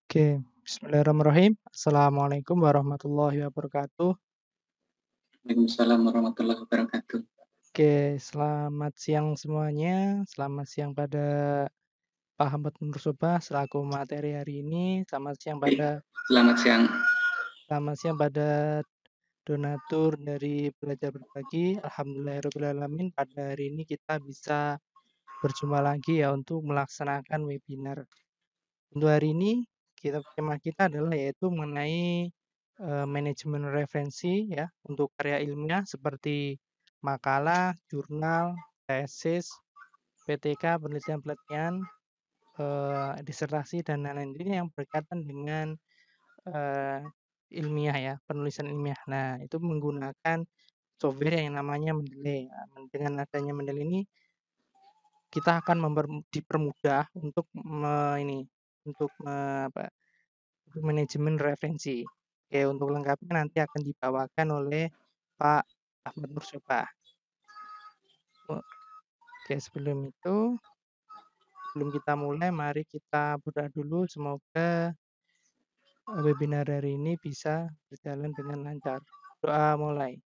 Oke, bismillahirrahmanirrahim. Assalamualaikum warahmatullahi wabarakatuh. Waalaikumsalam warahmatullahi wabarakatuh. Oke, selamat siang semuanya. Selamat siang pada Pak Ahmad Nursoba selaku materi hari ini. Baik, selamat siang. Selamat siang pada donatur dari Belajar Berbagi. Alhamdulillahirrahmanirrahim. Pada hari ini kita bisa berjumpa lagi ya untuk melaksanakan webinar. Untuk hari ini tema kita adalah yaitu mengenai manajemen referensi ya untuk karya ilmiah seperti makalah, jurnal, tesis, PTK, penelitian-penelitian, disertasi dan lain-lain. Ini yang berkaitan dengan eee, ilmiah ya, penulisan ilmiah. Nah, itu menggunakan software yang namanya Mendeley. Nah, dengan adanya Mendeley ini kita akan dipermudah untuk untuk untuk manajemen referensi. Oke, untuk lengkapnya nanti akan dibawakan oleh Pak Ahmad Nursoba. Oke, sebelum kita mulai, mari kita berdoa dulu. Semoga webinar hari ini bisa berjalan dengan lancar. Doa mulai.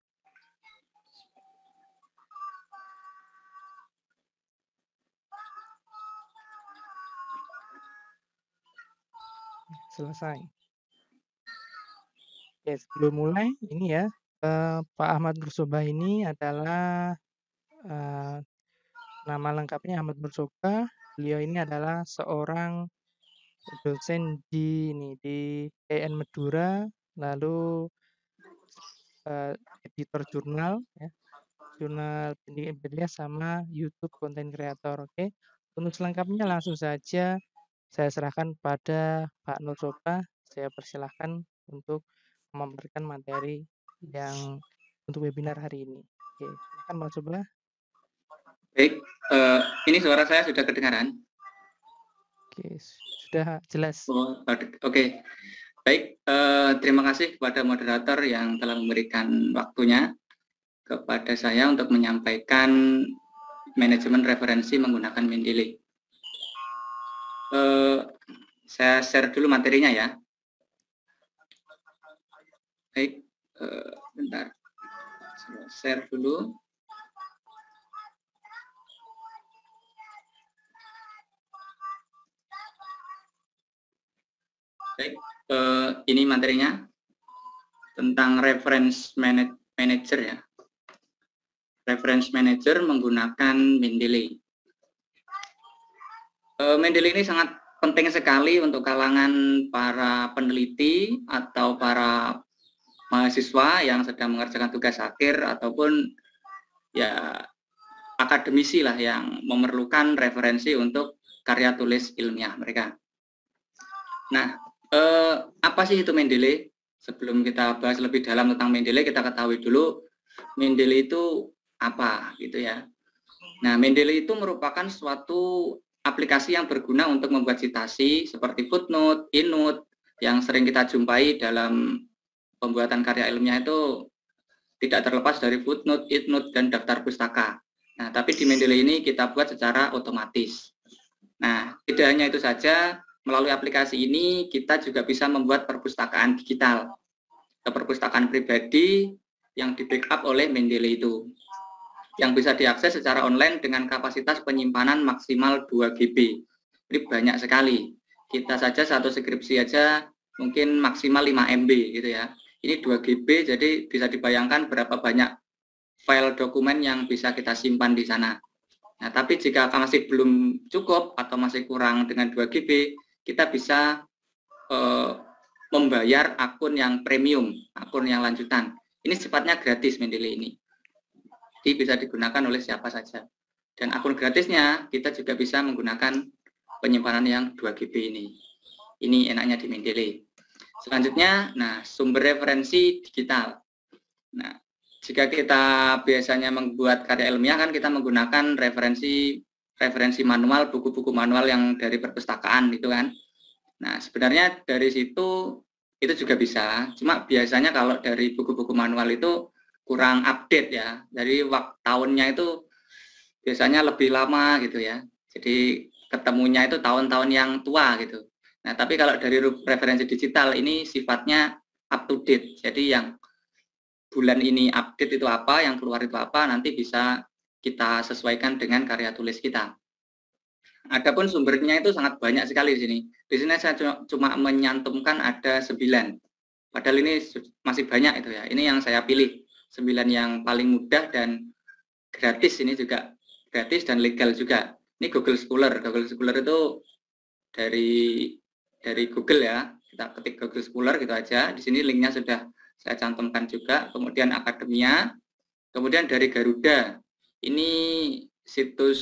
Selesai. Oke, sebelum mulai, ini ya, Pak Ahmad Nursoba ini adalah eh, nama lengkapnya Ahmad Nursoba. Beliau ini adalah seorang dosen di IAIN Madura, lalu editor jurnal ya, jurnal pendidikan ilmiah sama YouTube content creator. Oke. Untuk selengkapnya langsung saja saya serahkan pada Pak Nursoba. Saya persilahkan untuk memaparkan materi yang untuk webinar hari ini. Oke, silakan Pak Nursoba. Baik, ini suara saya sudah kedengaran? Oke, sudah jelas. Oke. Baik, terima kasih kepada moderator yang telah memberikan waktunya kepada saya untuk menyampaikan manajemen referensi menggunakan Mendeley. Saya share dulu materinya ya. Baik, bentar. Saya share dulu. Baik, ini materinya tentang reference manager ya. Reference manager menggunakan Mendeley. Mendeley ini sangat penting sekali untuk kalangan para peneliti atau para mahasiswa yang sedang mengerjakan tugas akhir ataupun ya akademisi lah yang memerlukan referensi untuk karya tulis ilmiah mereka. Nah, apa sih itu Mendeley? Sebelum kita bahas lebih dalam tentang Mendeley, kita ketahui dulu Mendeley itu apa gitu ya. Nah, Mendeley itu merupakan suatu aplikasi yang berguna untuk membuat citasi seperti footnote, endnote yang sering kita jumpai dalam pembuatan karya ilmiah itu tidak terlepas dari footnote, endnote, dan daftar pustaka. Nah, tapi di Mendeley ini kita buat secara otomatis. Nah, tidak hanya itu saja, melalui aplikasi ini kita juga bisa membuat perpustakaan digital, perpustakaan pribadi yang di-backup oleh Mendeley itu, yang bisa diakses secara online dengan kapasitas penyimpanan maksimal 2 GB. Ini banyak sekali. Kita saja satu skripsi aja mungkin maksimal 5 MB gitu ya. Ini 2 GB, jadi bisa dibayangkan berapa banyak file dokumen yang bisa kita simpan di sana. Nah, tapi jika masih belum cukup atau masih kurang dengan 2 GB, kita bisa membayar akun yang premium, akun yang lanjutan. Ini sifatnya gratis Mendeley ini. Jadi bisa digunakan oleh siapa saja. Dan akun gratisnya kita juga bisa menggunakan penyimpanan yang 2 GB ini. Ini enaknya di Mendeley. Selanjutnya, nah sumber referensi digital. Nah, jika kita biasanya membuat karya ilmiah kan kita menggunakan referensi manual, buku-buku manual yang dari perpustakaan gitu kan. Nah, sebenarnya dari situ itu juga bisa. Cuma biasanya kalau dari buku-buku manual itu kurang update ya. Jadi tahunnya itu biasanya lebih lama gitu ya. Jadi ketemunya itu tahun-tahun yang tua gitu. Nah, tapi kalau dari referensi digital ini sifatnya up to date. Jadi yang bulan ini update itu apa, yang keluar itu apa, nanti bisa kita sesuaikan dengan karya tulis kita. Adapun sumbernya itu sangat banyak sekali di sini. Di sini saya cuma menyantumkan ada 9. Padahal ini masih banyak itu ya. Ini yang saya pilih 9 yang paling mudah dan gratis, ini juga gratis dan legal juga. Ini Google Scholar. Google Scholar itu dari Google ya. Kita ketik Google Scholar gitu aja. Di sini linknya sudah saya cantumkan juga. Kemudian Akademia. Kemudian dari Garuda. Ini situs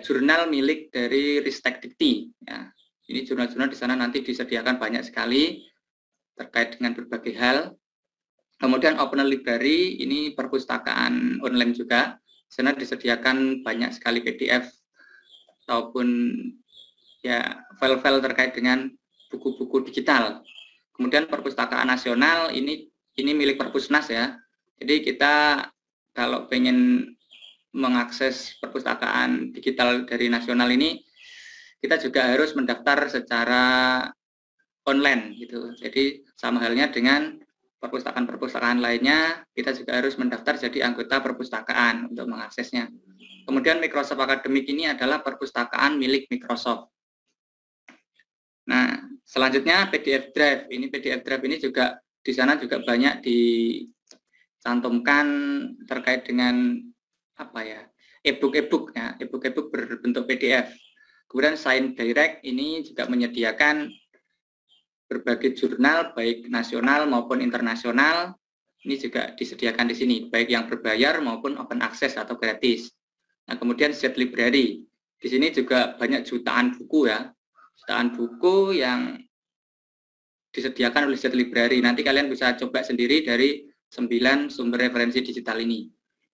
jurnal milik dari Ristek Dikti ya. Ini jurnal-jurnal di sana nanti disediakan banyak sekali terkait dengan berbagai hal. Kemudian Open Library, ini perpustakaan online juga. Di sana disediakan banyak sekali PDF ataupun ya file-file terkait dengan buku-buku digital. Kemudian Perpustakaan Nasional, ini milik Perpusnas ya. Jadi kita kalau pengen mengakses perpustakaan digital dari nasional ini, kita juga harus mendaftar secara online gitu. Jadi sama halnya dengan perpustakaan-perpustakaan lainnya, kita juga harus mendaftar jadi anggota perpustakaan untuk mengaksesnya. Kemudian Microsoft Academic ini adalah perpustakaan milik Microsoft. Nah, selanjutnya PDF Drive. Ini PDF Drive ini juga di sana juga banyak dicantumkan terkait dengan e-book ya, e-book berbentuk PDF. Kemudian Sign Direct ini juga menyediakan berbagai jurnal baik nasional maupun internasional. Ini juga disediakan di sini, baik yang berbayar maupun open access atau gratis. Nah, kemudian Z Library. Di sini juga banyak jutaan buku ya. Jutaan buku yang disediakan oleh Z Library. Nanti kalian bisa coba sendiri dari 9 sumber referensi digital ini.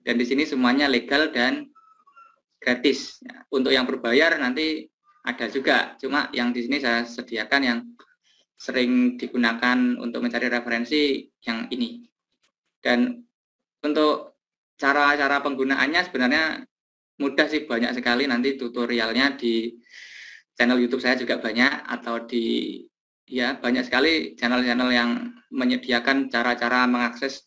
Dan di sini semuanya legal dan gratis. Untuk yang berbayar nanti ada juga. Cuma yang di sini saya sediakan yang sering digunakan untuk mencari referensi yang ini. Dan untuk cara-cara penggunaannya sebenarnya mudah sih, banyak sekali nanti tutorialnya di channel YouTube saya juga banyak, atau banyak sekali channel-channel yang menyediakan cara-cara mengakses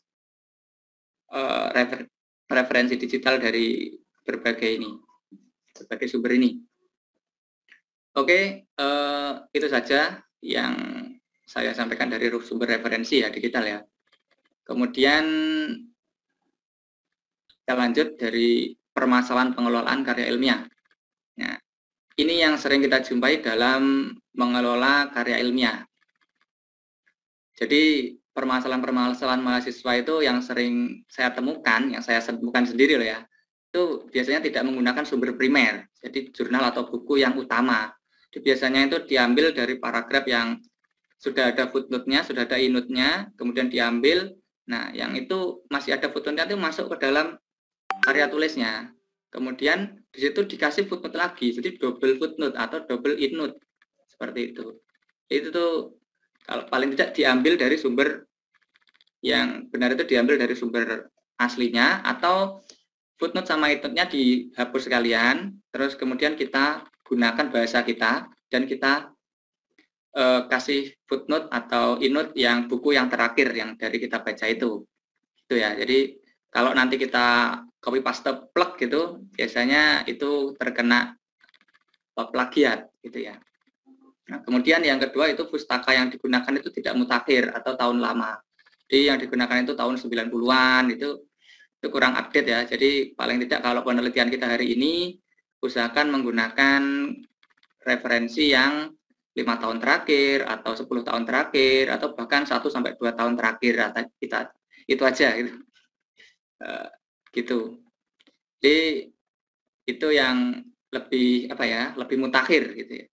referensi digital dari berbagai sumber ini. Oke, itu saja yang saya sampaikan dari sumber referensi ya digital ya. Kemudian kita lanjut dari permasalahan pengelolaan karya ilmiah. Nah, ini yang sering kita jumpai dalam mengelola karya ilmiah. Jadi permasalahan-permasalahan mahasiswa itu yang sering saya temukan, yang saya temukan sendiri loh ya, itu biasanya tidak menggunakan sumber primer, jadi jurnal atau buku yang utama. Jadi biasanya itu diambil dari paragraf yang sudah ada footnote-nya, sudah ada inut-nya, kemudian diambil. Nah, yang itu masih ada footnote-nya itu masuk ke dalam karya tulisnya. Kemudian di situ dikasih footnote lagi, jadi double footnote atau double inut, seperti itu. Itu tuh kalau paling tidak diambil dari sumber yang benar, itu diambil dari sumber aslinya, atau footnote sama inutnya dihapus sekalian, terus kemudian kita gunakan bahasa kita dan kita kasih footnote atau inut yang buku yang terakhir yang dari kita baca itu ya. Jadi kalau nanti kita copy paste plug gitu, biasanya itu terkena plagiat gitu ya. Nah, kemudian yang kedua itu pustaka yang digunakan itu tidak mutakhir atau tahun lama. Jadi yang digunakan itu tahun 90-an, itu kurang update ya. Jadi paling tidak kalau penelitian kita hari ini, usahakan menggunakan referensi yang 5 tahun terakhir atau 10 tahun terakhir atau bahkan 1 sampai 2 tahun terakhir, kita itu aja gitu. Gitu. Jadi itu yang lebih lebih mutakhir gitu ya.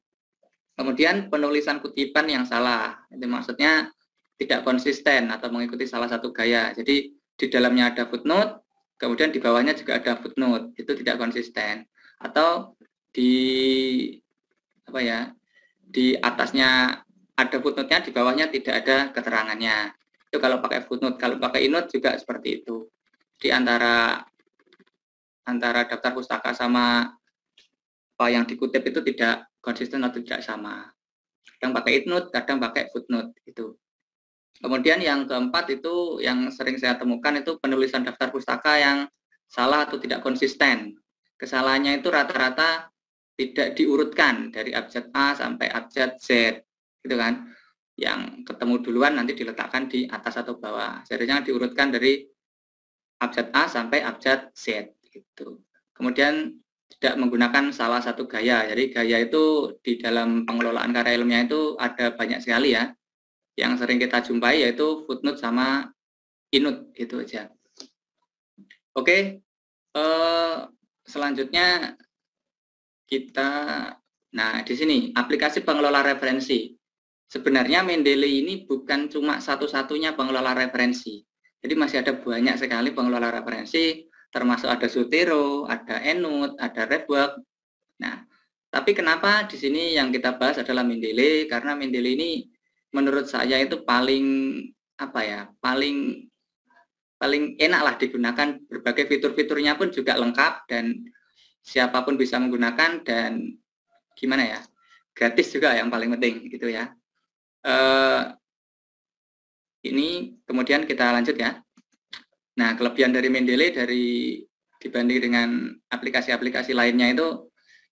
Kemudian penulisan kutipan yang salah, itu maksudnya tidak konsisten atau mengikuti salah satu gaya. Jadi di dalamnya ada footnote, kemudian di bawahnya juga ada footnote, itu tidak konsisten. Atau di atasnya ada footnote-nya, di bawahnya tidak ada keterangannya. Itu kalau pakai footnote. Kalau pakai inut juga seperti itu. Di antara daftar pustaka sama apa yang dikutip itu tidak konsisten atau tidak sama. Kadang pakai footnote, kadang pakai footnote gitu. Kemudian yang keempat itu yang sering saya temukan itu penulisan daftar pustaka yang salah atau tidak konsisten. Kesalahannya itu rata-rata tidak diurutkan dari abjad A sampai abjad Z, gitu kan. Yang ketemu duluan nanti diletakkan di atas atau bawah. Seharusnya diurutkan dari abjad A sampai abjad Z, gitu. Kemudian tidak menggunakan salah satu gaya. Jadi gaya itu di dalam pengelolaan karya ilmiah itu ada banyak sekali ya. Yang sering kita jumpai yaitu footnote sama inut, gitu aja. Oke, selanjutnya kita, nah di sini aplikasi pengelola referensi. Sebenarnya Mendeley ini bukan cuma satu-satunya pengelola referensi. Jadi masih ada banyak sekali pengelola referensi, termasuk ada Zotero, ada Enut, ada Rebwork. Nah, tapi kenapa di sini yang kita bahas adalah Mendeley? Karena Mendeley ini menurut saya itu paling paling enak lah digunakan. Berbagai fitur-fiturnya pun juga lengkap dan siapapun bisa menggunakan dan gimana ya, gratis juga yang paling penting gitu ya. Ini kemudian kita lanjut ya. Nah, kelebihan dari Mendeley dibanding dengan aplikasi-aplikasi lainnya itu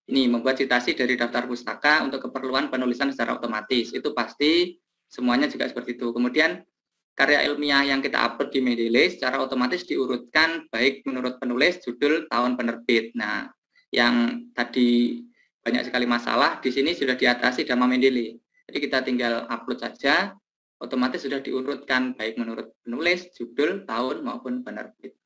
ini membuat citasi dari daftar pustaka untuk keperluan penulisan secara otomatis. Itu pasti semuanya juga seperti itu. Kemudian karya ilmiah yang kita upload di Mendeley secara otomatis diurutkan baik menurut penulis, judul, tahun penerbit. Nah, yang tadi banyak sekali masalah di sini sudah diatasi sama Mendeley. Jadi kita tinggal upload saja, otomatis sudah diurutkan baik menurut penulis, judul, tahun maupun penerbit.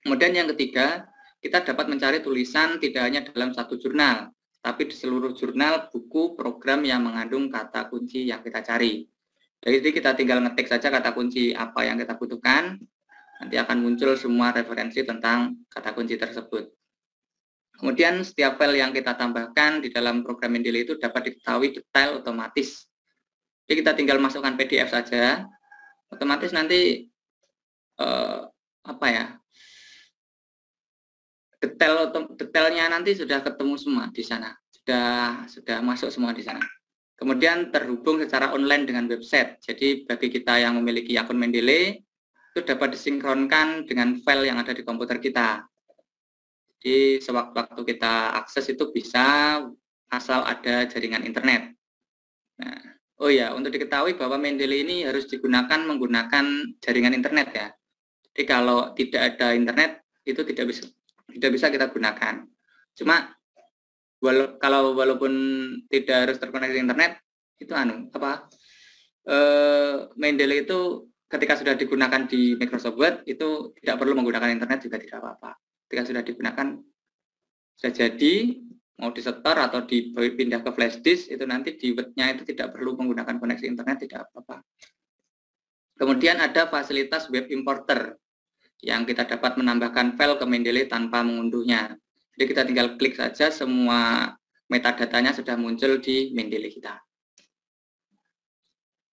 Kemudian yang ketiga, kita dapat mencari tulisan tidak hanya dalam satu jurnal, tapi di seluruh jurnal, buku, program yang mengandung kata kunci yang kita cari. Jadi kita tinggal ngetik saja kata kunci apa yang kita butuhkan, nanti akan muncul semua referensi tentang kata kunci tersebut. Kemudian setiap file yang kita tambahkan di dalam program Mendeley itu dapat diketahui detail otomatis. Jadi kita tinggal masukkan PDF saja, otomatis nanti detailnya nanti sudah ketemu semua di sana, sudah masuk semua di sana. Kemudian terhubung secara online dengan website. Jadi bagi kita yang memiliki akun Mendeley itu dapat disinkronkan dengan file yang ada di komputer kita. Jadi sewaktu-waktu kita akses itu bisa asal ada jaringan internet. Nah, oh ya, untuk diketahui bahwa Mendeley ini harus digunakan menggunakan jaringan internet ya. Jadi kalau tidak ada internet itu tidak bisa kita gunakan. Cuma walaupun tidak harus terkoneksi internet itu Mendeley itu ketika sudah digunakan di Microsoft Word itu tidak perlu menggunakan internet juga tidak apa-apa. Ketika sudah digunakan sudah jadi mau disetor atau dipindah ke flash disk itu nanti di Word-nya itu tidak perlu menggunakan koneksi internet, tidak apa-apa. Kemudian ada fasilitas web importer yang kita dapat menambahkan file ke Mendeley tanpa mengunduhnya. Jadi kita tinggal klik saja, semua metadatanya sudah muncul di Mendeley kita.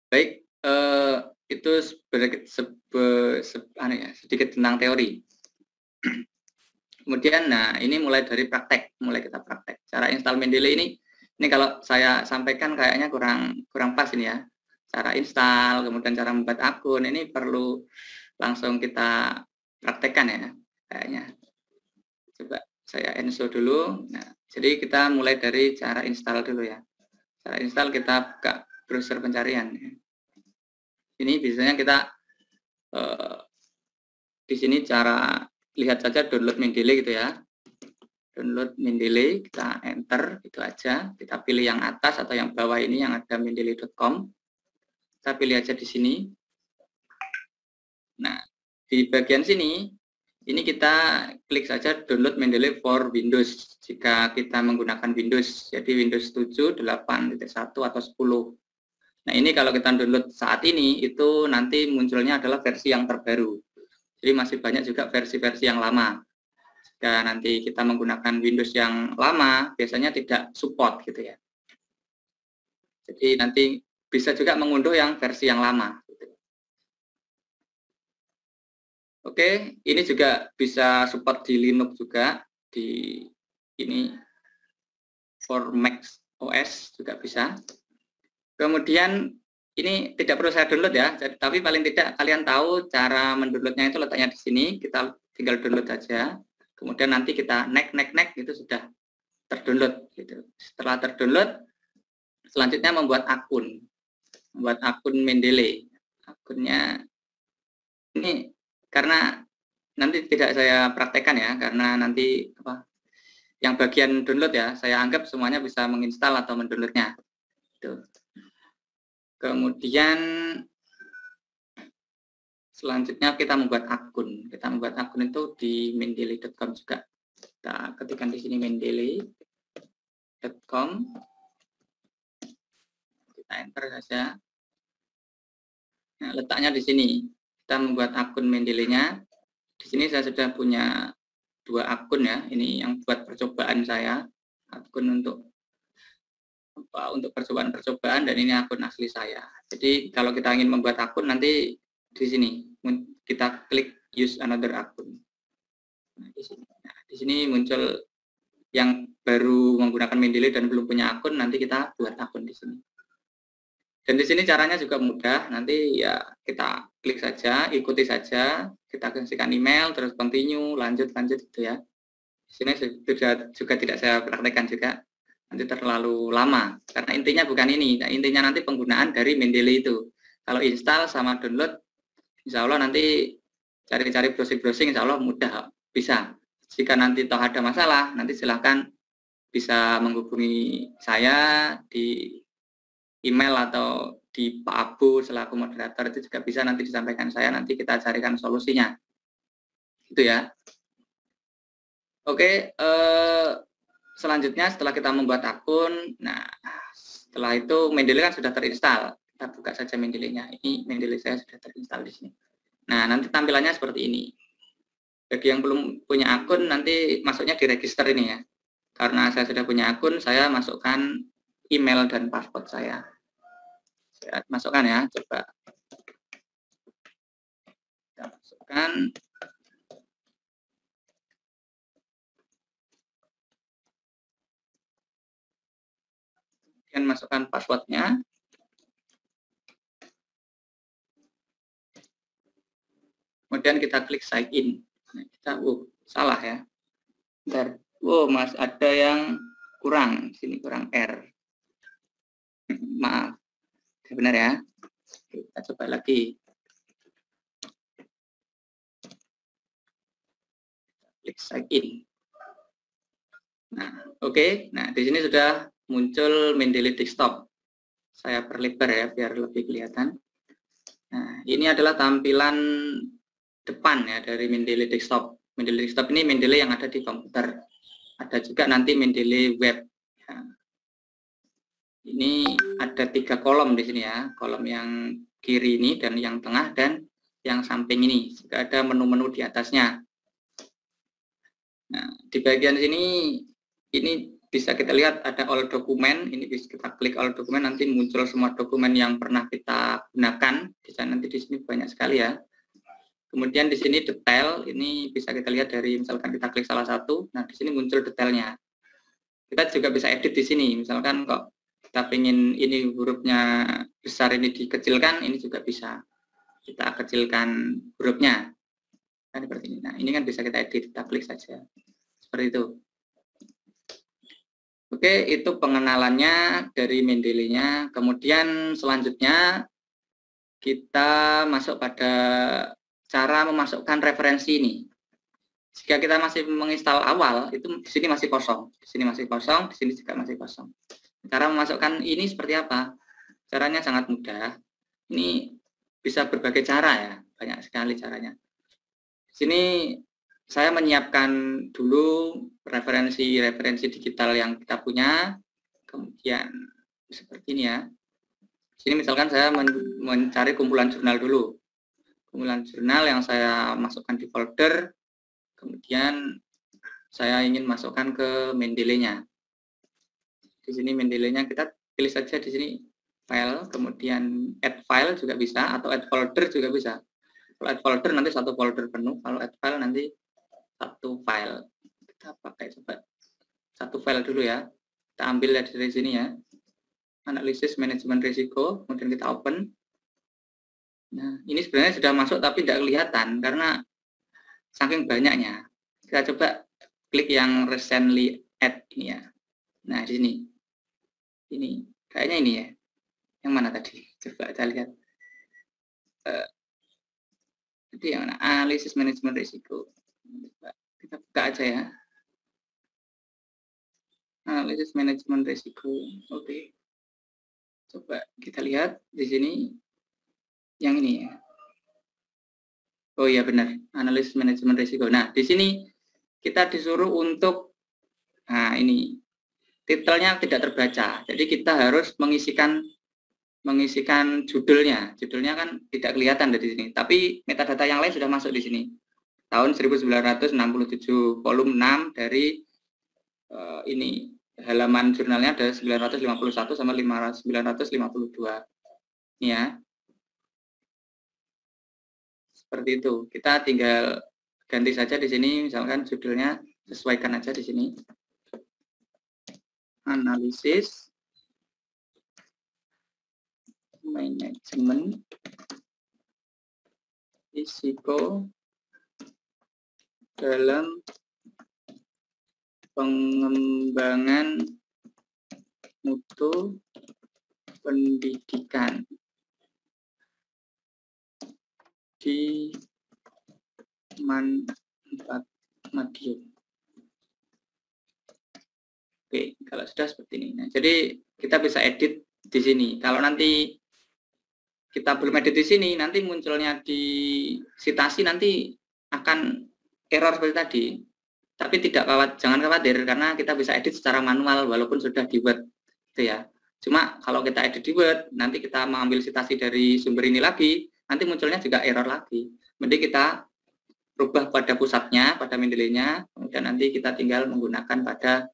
Baik, itu sedikit tentang teori. Kemudian, nah ini mulai dari praktek, kita praktek. Cara install Mendeley ini kalau saya sampaikan kayaknya kurang pas ini ya. Cara install, kemudian cara membuat akun, ini perlu langsung kita praktekkan ya, kayaknya. Coba saya install dulu. Nah, jadi kita mulai dari cara install dulu ya. Cara install kita buka browser pencarian. Ini biasanya kita di sini cara lihat saja download Mendeley gitu ya. Download Mendeley, kita enter gitu aja. Kita pilih yang atas atau yang bawah ini yang ada mendeley.com. Kita pilih aja di sini. Nah, di bagian sini ini kita klik saja download Mendeley for Windows jika kita menggunakan Windows. Jadi Windows 7, 8.1 atau 10. Nah, ini kalau kita download saat ini itu nanti munculnya adalah versi yang terbaru. Jadi masih banyak juga versi-versi yang lama. Jika nanti kita menggunakan Windows yang lama, biasanya tidak support gitu ya. Jadi nanti bisa juga mengunduh yang versi yang lama. Oke, ini juga bisa support di Linux juga. Di ini for Mac OS juga bisa. Kemudian ini tidak perlu saya download ya, tapi paling tidak kalian tahu cara mendownloadnya itu letaknya di sini. Kita tinggal download saja. Kemudian nanti kita next itu sudah terdownload. Gitu. Setelah terdownload, selanjutnya membuat akun Mendeley. Akunnya ini karena nanti tidak saya praktekkan ya, karena nanti yang bagian download ya, saya anggap semuanya bisa menginstal atau mendownloadnya. Gitu. Kemudian selanjutnya kita membuat akun. Kita membuat akun itu di mendeley.com juga. Kita ketikkan di sini mendeley.com. Kita enter saja. Nah, letaknya di sini. Kita membuat akun Mendeley-nya. Di sini saya sudah punya 2 akun ya. Ini yang buat percobaan saya. Akun untuk percobaan dan ini akun asli saya. Jadi kalau kita ingin membuat akun nanti di sini kita klik use another akun. Nah, di sini muncul yang baru menggunakan Mendeley dan belum punya akun, nanti kita buat akun di sini. Dan di sini caranya juga mudah. Nanti ya kita klik saja, ikuti saja, kita kasihkan email, terus continue, lanjut gitu ya. Di sini juga tidak saya praktekkan juga. Nanti terlalu lama karena intinya bukan ini. Nah, intinya nanti penggunaan dari Mendeley itu. Kalau install sama download, insya Allah nanti cari-cari browsing insya Allah mudah bisa. Jika nanti toh ada masalah, nanti silahkan bisa menghubungi saya di email atau di Pak Abu selaku moderator, itu juga bisa nanti disampaikan saya, nanti kita carikan solusinya. Itu ya. Oke, selanjutnya setelah kita membuat akun, nah setelah itu Mendeley kan sudah terinstall. Kita buka saja Mendeley-nya. Ini Mendeley saya sudah terinstall di sini. Nah, nanti tampilannya seperti ini. Bagi yang belum punya akun, nanti masuknya di register ini ya. Karena saya sudah punya akun, saya masukkan email dan password saya. Saya masukkan ya, coba. Kita masukkan. Kemudian masukkan passwordnya. Kemudian kita klik sign in. Nah, kita, salah ya. Bentar. Mas, ada yang kurang. Sini kurang R. Maaf. Benar ya. Kita coba lagi. Klik sign in. Nah, oke. Nah, di sini sudah muncul Mendeley desktop. Saya perlebar ya biar lebih kelihatan. Nah, ini adalah tampilan depan ya dari Mendeley desktop. Mendeley desktop ini Mendeley yang ada di komputer. Ada juga nanti Mendeley web. Ya. Ini ada 3 kolom di sini ya. Kolom yang kiri ini dan yang tengah dan yang samping ini. Juga ada menu-menu di atasnya. Nah, di bagian sini ini bisa kita lihat ada all dokumen. Ini bisa kita klik all dokumen, nanti muncul semua dokumen yang pernah kita gunakan. Bisa nanti di sini banyak sekali ya. Kemudian di sini detail, ini bisa kita lihat dari misalkan kita klik salah satu, nah di sini muncul detailnya. Kita juga bisa edit di sini, misalkan kok kita ingin ini hurufnya besar ini dikecilkan, ini juga bisa. Kita kecilkan hurufnya. Kan seperti ini. Nah, ini kan bisa kita edit, kita klik saja. Seperti itu. Oke, itu pengenalannya dari Mendeley-nya. Kemudian selanjutnya kita masuk pada cara memasukkan referensi ini. Jika kita masih menginstal awal, itu di sini masih kosong. Di sini masih kosong, di sini juga masih kosong. Cara memasukkan ini seperti apa? Caranya sangat mudah. Ini bisa berbagai cara ya, banyak sekali caranya. Di sini saya menyiapkan dulu referensi digital yang kita punya, kemudian seperti ini ya. Di sini misalkan saya mencari kumpulan jurnal dulu. Kumpulan jurnal yang saya masukkan di folder, kemudian saya ingin masukkan ke Mendeley-nya. Di sini Mendeley-nya kita pilih saja di sini file, kemudian add file juga bisa, atau add folder juga bisa. Kalau add folder nanti satu folder penuh, kalau add file nanti satu file. Kita pakai coba satu file dulu ya. Kita ambil dari sini ya. Analisis manajemen risiko, kemudian kita open. Nah, ini sebenarnya sudah masuk tapi tidak kelihatan karena saking banyaknya. Kita coba klik yang recently add ini ya. Nah, di sini. Ini, kayaknya ini ya. Yang mana tadi? Coba kita lihat. Jadi yang mana? Analisis manajemen risiko. Coba kita buka aja ya. Analisis manajemen risiko. Oke. Coba kita lihat di sini yang ini ya. Oh iya benar, analisis manajemen risiko. Nah, di sini kita disuruh untuk ini titelnya tidak terbaca. Jadi kita harus mengisikan judulnya. Judulnya kan tidak kelihatan dari sini, tapi metadata yang lain sudah masuk di sini. Tahun 1967, volume 6 dari ini halaman jurnalnya ada 951 sama 952. Ini ya. Seperti itu. Kita tinggal ganti saja di sini, misalkan judulnya sesuaikan aja di sini. Analisis manajemen risiko dalam pengembangan mutu pendidikan di Madiun. Oke, kalau sudah seperti ini. Nah, jadi kita bisa edit di sini. Kalau nanti kita belum edit di sini, nanti munculnya di citasi nanti akan error seperti tadi. Tapi jangan khawatir karena kita bisa edit secara manual walaupun sudah di Word, gitu ya. Cuma kalau kita edit di Word, nanti kita mengambil citasi dari sumber ini lagi, nanti munculnya juga error lagi. Mending kita rubah pada pusatnya, pada Mendeley-nya, kemudian nanti kita tinggal menggunakan pada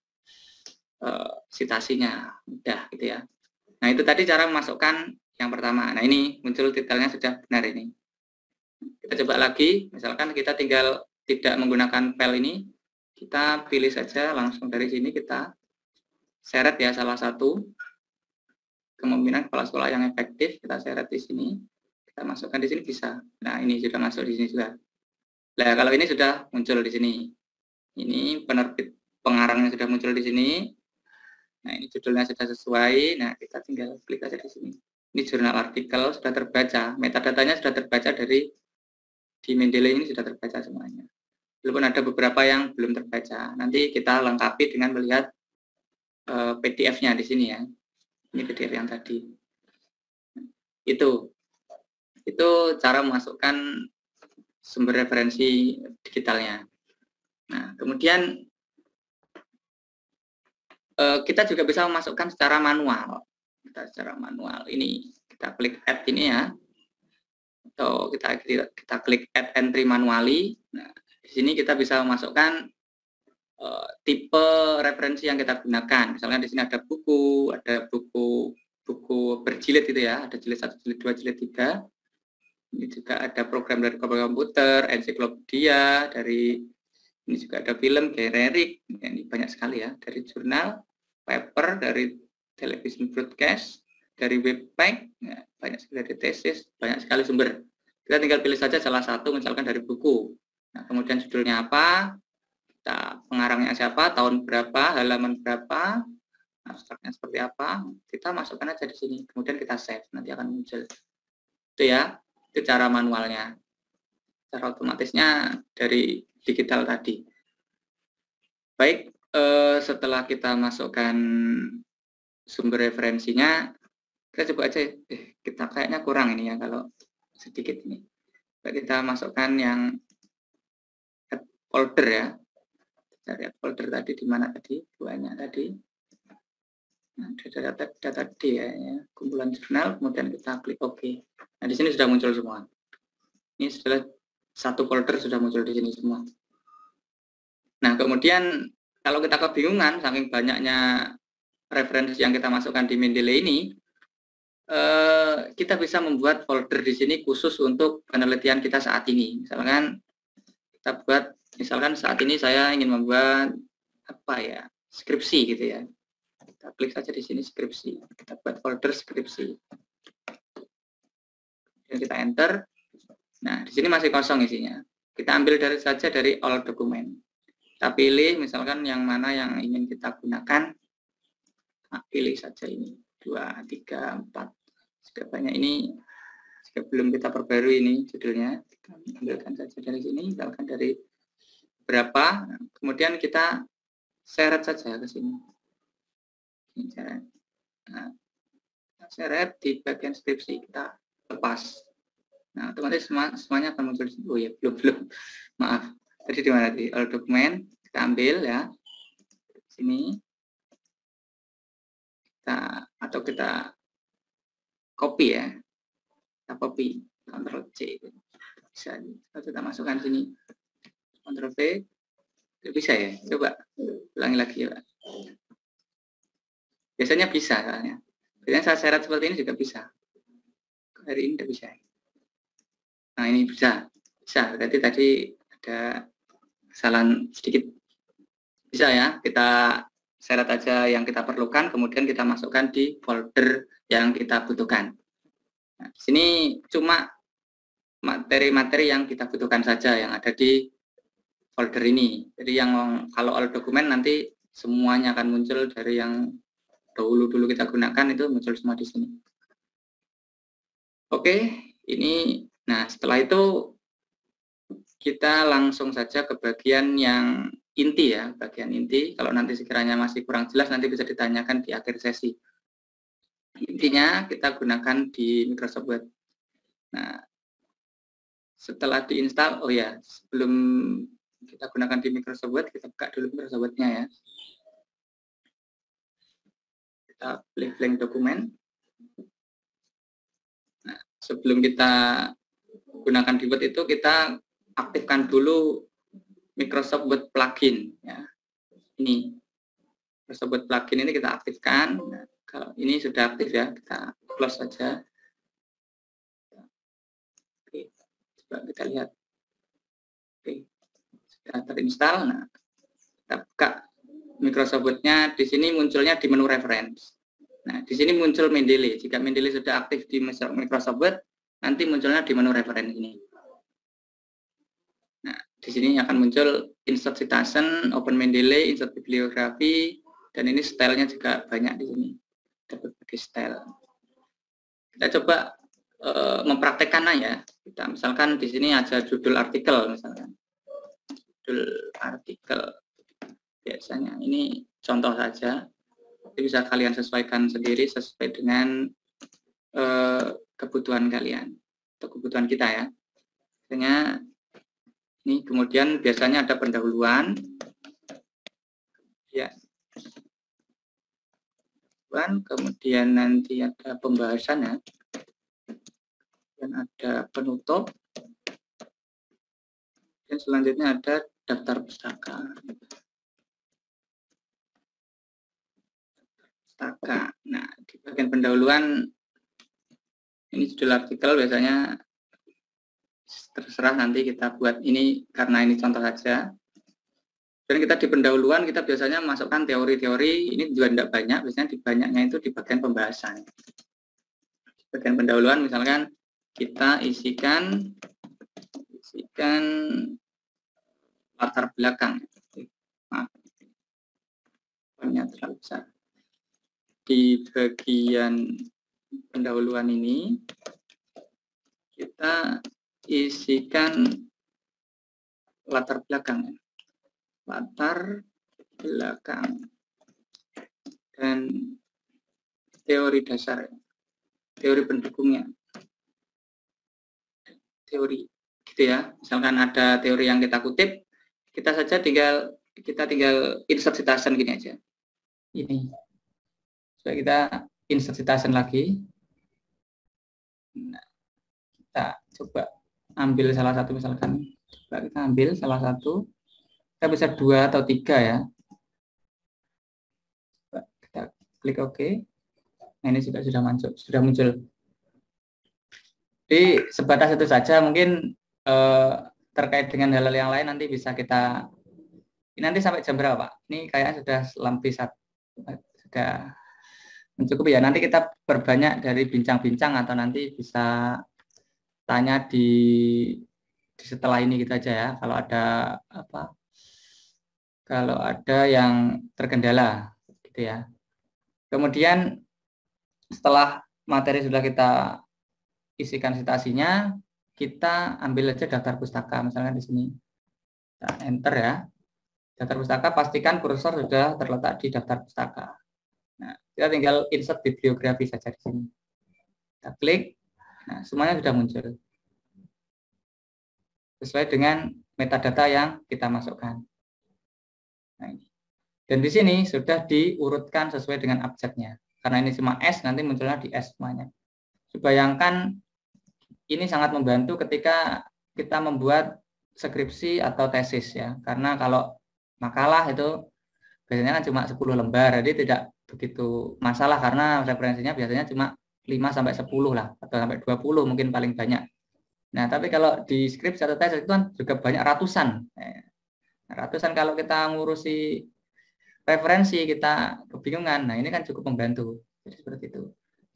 citasinya, mudah gitu ya. Nah itu tadi cara memasukkan yang pertama. Nah ini muncul titelnya sudah benar ini. Kita coba lagi, misalkan kita tinggal tidak menggunakan file ini, kita pilih saja langsung dari sini, kita seret ya salah satu kepemimpinan kepala sekolah yang efektif, kita seret di sini, kita masukkan di sini bisa. Nah ini sudah masuk di sini juga. Nah kalau ini sudah muncul di sini, ini penerbit pengarangnya sudah muncul di sini. Nah ini judulnya sudah sesuai. Nah kita tinggal klik aja di sini. Ini jurnal artikel sudah terbaca, metadatanya sudah terbaca dari di Mendeley ini sudah terbaca semuanya. Walaupun ada beberapa yang belum terbaca. Nanti kita lengkapi dengan melihat PDF-nya di sini ya. Ini PDF yang tadi. Itu cara memasukkan sumber referensi digitalnya. Nah, kemudian kita juga bisa memasukkan secara manual. Ini kita klik add ini ya. Atau kita klik add entry manually. Nah, di sini kita bisa memasukkan tipe referensi yang kita gunakan. Misalnya di sini ada buku berjilid gitu ya, ada jilid 1, jilid 2, jilid 3. Ini juga ada program dari komputer, ensiklopedia, ini juga ada film, generik, ini banyak sekali ya, dari jurnal, paper, dari television broadcast, dari webpack, ya, banyak sekali dari tesis, banyak sekali sumber. Kita tinggal pilih saja salah satu, misalkan dari buku. Nah, kemudian judulnya apa, pengarangnya siapa, tahun berapa, halaman berapa, abstraknya seperti apa, kita masukkan aja di sini. Kemudian kita save, nanti akan muncul. Itu ya, itu cara manualnya. Cara otomatisnya dari digital tadi. Baik, setelah kita masukkan sumber referensinya, kita coba aja, kita kayaknya kurang ini ya kalau sedikit ini. Kita masukkan yang folder ya. Cari folder tadi di mana tadi? Banyak tadi. Nah, data D ya, kumpulan jurnal, kemudian kita klik OK. Nah, di sini sudah muncul semua. Ini sudah satu folder sudah muncul di sini semua. Nah, kemudian kalau kita kebingungan saking banyaknya referensi yang kita masukkan di Mendeley ini, kita bisa membuat folder di sini khusus untuk penelitian kita saat ini. Misalkan saat ini saya ingin membuat skripsi gitu ya. Kita Kita klik saja di sini skripsi. Kita buat folder skripsi. Dan kita enter. Nah, di sini masih kosong isinya. Kita ambil saja dari all dokumen. Kita pilih misalkan yang mana yang ingin kita gunakan. Nah, pilih saja ini 2, 3, 4. Sudah banyak ini. Sebelum kita perbarui ini judulnya, kita ambilkan saja dari sini, misalkan dari berapa, kemudian kita seret saja ke sini. Nah, seret di bagian skripsi kita lepas. Nah, otomatis semuanya akan muncul. Oh ya, belum. Maaf. Tadi di mana di all dokumen kita ambil ya. Sini. Kita copy ya. Kita copy, Ctrl C. Bisa kita masukkan sini. Ctrl V. Bisa ya? Coba ulangi lagi ya, Pak. Biasanya bisa soalnya. Biasanya saya seret seperti ini juga bisa. Hari ini tidak bisa. Nah, ini bisa. Bisa. Berarti tadi ada kesalahan sedikit. Bisa ya. Kita seret aja yang kita perlukan, kemudian kita masukkan di folder yang kita butuhkan. Nah, di sini cuma materi-materi yang kita butuhkan saja yang ada di folder ini. Jadi yang kalau all dokumen nanti semuanya akan muncul dari yang dulu kita gunakan itu muncul semua di sini. Oke, ini nah setelah itu kita langsung saja ke bagian yang inti ya, bagian inti. Kalau nanti sekiranya masih kurang jelas nanti bisa ditanyakan di akhir sesi. Intinya kita gunakan di Microsoft Word. Nah, setelah diinstal, oh ya, sebelum kita gunakan di Microsoft Word, kita buka dulu Microsoft Word-nya ya. Kita pilih blank dokumen. Nah, sebelum kita gunakan di Word itu, kita aktifkan dulu Microsoft Word plugin. Ya. Ini, Microsoft Word plugin ini kita aktifkan. Nah, kalau ini sudah aktif ya, kita close saja. Oke, coba kita lihat. Oke, sudah terinstall. Nah, kita buka Microsoft Word-nya. Di sini munculnya di menu reference. Nah, di sini muncul Mendeley. Jika Mendeley sudah aktif di Microsoft Word, nanti munculnya di menu reference ini. Nah, di sini akan muncul insert citation, open Mendeley, insert bibliografi, dan ini stylenya juga banyak di sini. Ada berbagai style. Kita coba mempraktekkan ya. Kita misalkan di sini ada judul artikel misalkan. Judul artikel. Biasanya ini contoh saja. Jadi bisa kalian sesuaikan sendiri sesuai dengan kebutuhan kalian atau kebutuhan kita ya. Misalnya ini kemudian biasanya ada pendahuluan. Ya. Kemudian nanti ada pembahasan ya, dan ada penutup, dan selanjutnya ada daftar pustaka. Nah, di bagian pendahuluan ini judul artikel biasanya terserah nanti kita buat ini karena ini contoh saja. Dan kita di pendahuluan kita biasanya masukkan teori-teori, ini juga tidak banyak, biasanya di banyaknya itu di bagian pembahasan. Di bagian pendahuluan misalkan kita isikan latar belakang. Maaf, terlalu besar. Di bagian pendahuluan ini kita isikan latar belakang. Latar belakang dan teori dasar, teori pendukungnya, teori gitu ya. Misalkan ada teori yang kita kutip, kita tinggal insert citation gini aja. Ini, supaya kita insert citation lagi. Nah, kita coba ambil salah satu misalkan, coba kita ambil salah satu. Kita bisa 2 atau 3 ya. Kita klik OK. Nah, ini juga sudah muncul. Jadi sebatas itu saja. Mungkin terkait dengan hal-hal yang lain nanti bisa kita. Ini nanti sampai jam berapa, Pak? Ini kayaknya sudah lebih sudah mencukupi ya. Nanti kita perbanyak dari bincang-bincang atau nanti bisa tanya di setelah ini gitu aja ya. Kalau ada yang terkendala gitu ya. Kemudian setelah materi sudah kita isikan citasinya, kita ambil aja daftar pustaka. Misalkan di sini, kita enter ya. Daftar pustaka, pastikan kursor sudah terletak di daftar pustaka. Nah, kita tinggal insert bibliografi saja di sini. Kita klik, nah semuanya sudah muncul sesuai dengan metadata yang kita masukkan. Nah, ini. Dan di sini sudah diurutkan sesuai dengan abjadnya. Karena ini cuma S, nanti munculnya di S semuanya. Bayangkan ini sangat membantu ketika kita membuat skripsi atau tesis ya. Karena kalau makalah itu biasanya kan cuma 10 lembar, jadi tidak begitu masalah karena referensinya biasanya cuma 5-10 lah, atau sampai 20 mungkin paling banyak. Nah, tapi kalau di skripsi atau tesis itu kan juga banyak ratusan. Ratusan kalau kita ngurusi referensi, kita kebingungan. Nah, ini kan cukup membantu. Jadi seperti itu.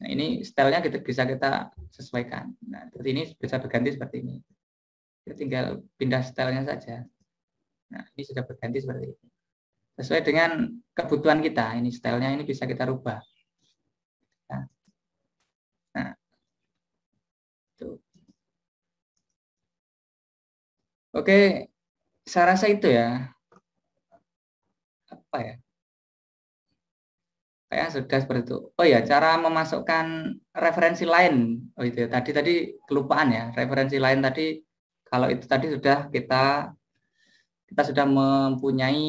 Nah, ini stylenya bisa kita sesuaikan. Nah, seperti ini bisa berganti seperti ini. Kita tinggal pindah stylenya saja. Nah, ini sudah berganti seperti ini. Sesuai dengan kebutuhan kita. Ini stylenya ini bisa kita rubah. Nah, itu. Oke, saya rasa itu ya. Apa ya? Kayak sudah seperti itu. Oh ya, cara memasukkan referensi lain. Oh itu ya, tadi kelupaan ya. Referensi lain tadi, kalau itu tadi sudah kita sudah mempunyai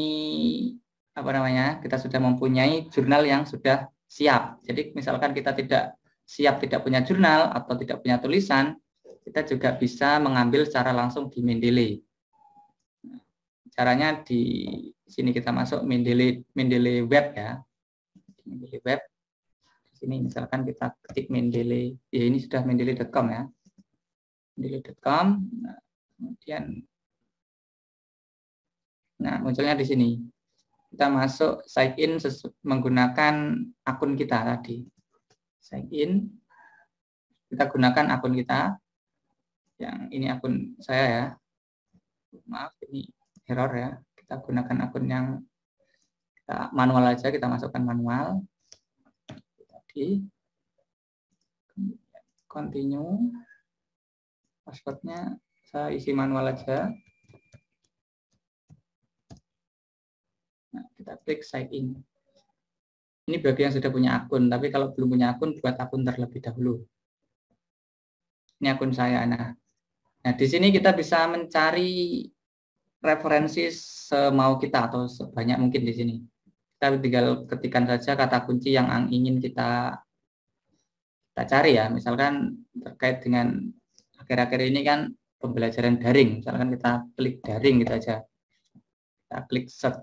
apa namanya? Kita sudah mempunyai jurnal yang sudah siap. Jadi misalkan kita tidak siap, tidak punya jurnal atau tidak punya tulisan, kita juga bisa mengambil secara langsung di Mendeley. Caranya di sini kita masuk Mendeley web ya. Mendeley web. Di sini misalkan kita ketik Mendeley, ya ini sudah mendeley.com ya. Mendeley.com. Nah, kemudian munculnya di sini. Kita masuk sign in menggunakan akun kita tadi. Sign in. Kita gunakan akun kita. Yang ini akun saya ya. Maaf, ini error ya. Kita gunakan akun yang kita manual aja, kita masukkan manual. Tadi continue. Passwordnya saya isi manual aja. Nah, kita klik sign in. Ini bagi yang sudah punya akun, tapi kalau belum punya akun, buat akun terlebih dahulu. Ini akun saya. Nah, di sini kita bisa mencari referensi semau kita atau sebanyak mungkin di sini. Kita tinggal ketikkan saja kata kunci yang ingin kita cari ya. Misalkan terkait dengan akhir-akhir ini kan pembelajaran daring. Misalkan kita klik daring gitu aja. Kita klik search.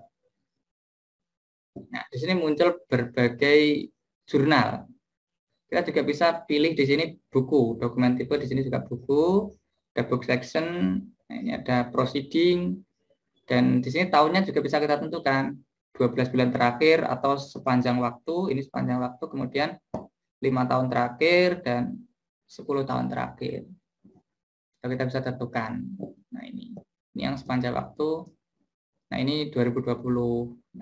Nah, di sini muncul berbagai jurnal. Kita juga bisa pilih di sini buku, dokumen tipe di sini juga buku, ada book section, nah ini ada proceeding, dan di sini tahunnya juga bisa kita tentukan 12 bulan terakhir atau sepanjang waktu, ini sepanjang waktu, kemudian 5 tahun terakhir dan 10 tahun terakhir. Kita bisa tentukan. Nah ini yang sepanjang waktu. Nah ini 2020.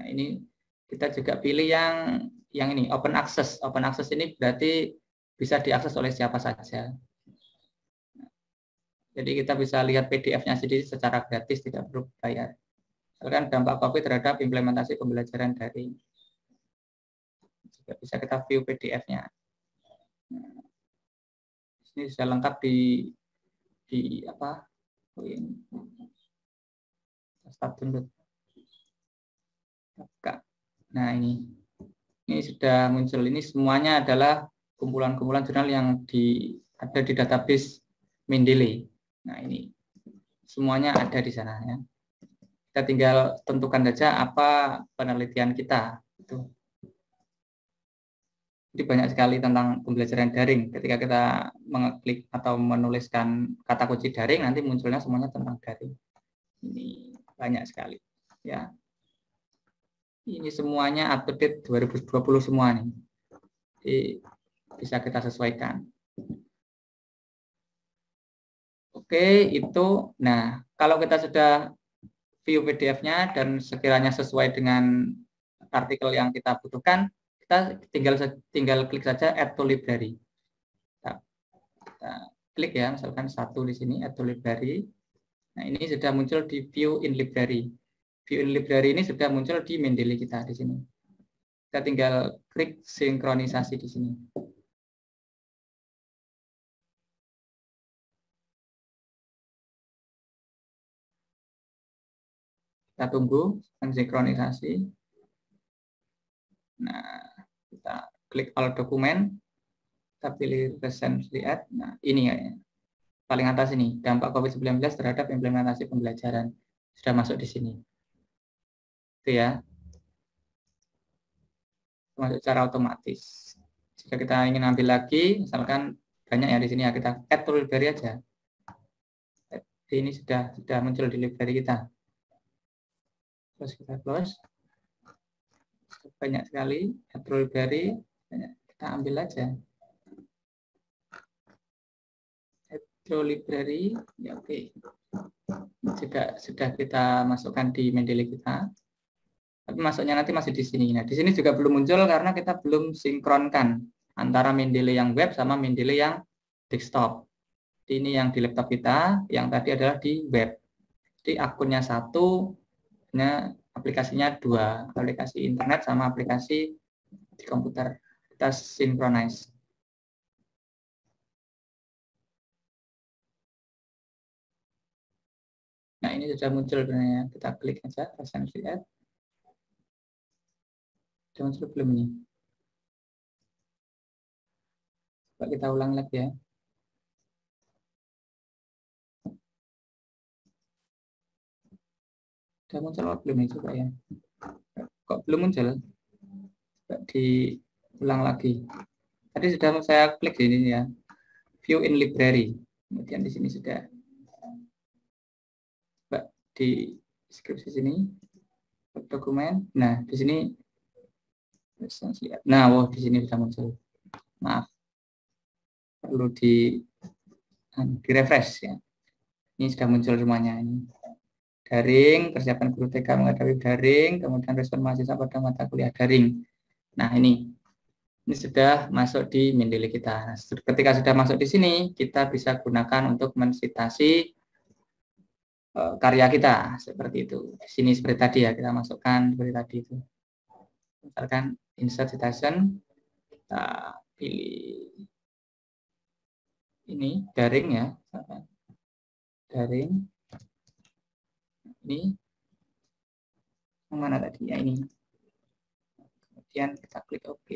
Nah ini kita juga pilih yang ini open access. Open access ini berarti bisa diakses oleh siapa saja. Jadi kita bisa lihat PDF-nya sendiri secara gratis, tidak perlu bayar. Misalkan dampak COVID terhadap implementasi pembelajaran daring. Juga bisa kita view PDF-nya. Nah, ini sudah lengkap di apa? Start dulu. Nah ini sudah muncul. Ini semuanya adalah kumpulan-kumpulan jurnal yang ada di database Mendeley. Nah ini semuanya ada di sana ya. Kita tinggal tentukan saja apa penelitian kita. Jadi banyak sekali tentang pembelajaran daring. Ketika kita mengeklik atau menuliskan kata kunci daring, nanti munculnya semuanya tentang daring. Ini banyak sekali ya. Ini semuanya up to date 2020 semua nih. Jadi bisa kita sesuaikan. Oke, itu. Nah, kalau kita sudah view PDF-nya dan sekiranya sesuai dengan artikel yang kita butuhkan, kita tinggal klik saja add to library. Kita klik ya, misalkan satu di sini add to library. Nah, ini sudah muncul di view in library. View in library ini sudah muncul di Mendeley kita di sini. Kita tinggal klik sinkronisasi di sini. Kita tunggu sinkronisasi. Nah, kita klik all dokumen, kita pilih recently add. Nah, ini kayaknya. Paling atas ini, dampak COVID-19 terhadap implementasi pembelajaran. Sudah masuk di sini. Itu ya. Masuk secara otomatis. Jika kita ingin ambil lagi, misalkan banyak ya di sini ya, kita add to library aja. Ini sudah muncul di library kita. Terus kita close. Banyak sekali add to library, kita ambil aja. Add to library, ya oke. Sudah kita masukkan di Mendeley kita. Tapi masuknya nanti masih di sini. Nah, di sini juga belum muncul karena kita belum sinkronkan antara Mendeley yang web sama Mendeley yang desktop. Ini yang di laptop kita, yang tadi adalah di web. Jadi akunnya satu, aplikasinya dua, aplikasi internet sama aplikasi di komputer. Kita synchronize. Nah, ini sudah muncul sebenarnya. Kita klik aja, recently add. Sudah muncul belum ini? Coba kita ulang lagi ya. Sudah muncul apa belum ini? Coba ya. Kok belum muncul? Coba diulang lagi. Tadi sudah saya klik di sini ya. View in library. Kemudian di sini sudah. Coba di deskripsi sini. Dokumen. Nah, di sini. Nah, di sini sudah muncul. Maaf. Perlu di refresh ya. Ini sudah muncul semuanya ini. Daring, persiapan guru TK menghadapi daring, kemudian respon mahasiswa pada mata kuliah daring. Nah, ini sudah masuk di Mendeley kita. Nah, ketika sudah masuk di sini, kita bisa gunakan untuk mensitasi karya kita seperti itu. Di sini seperti tadi ya, kita masukkan seperti tadi itu. Misalkan insert citation, kita pilih ini daring ya, daring. Ini yang mana tadi ya, ini. Kemudian kita klik OK.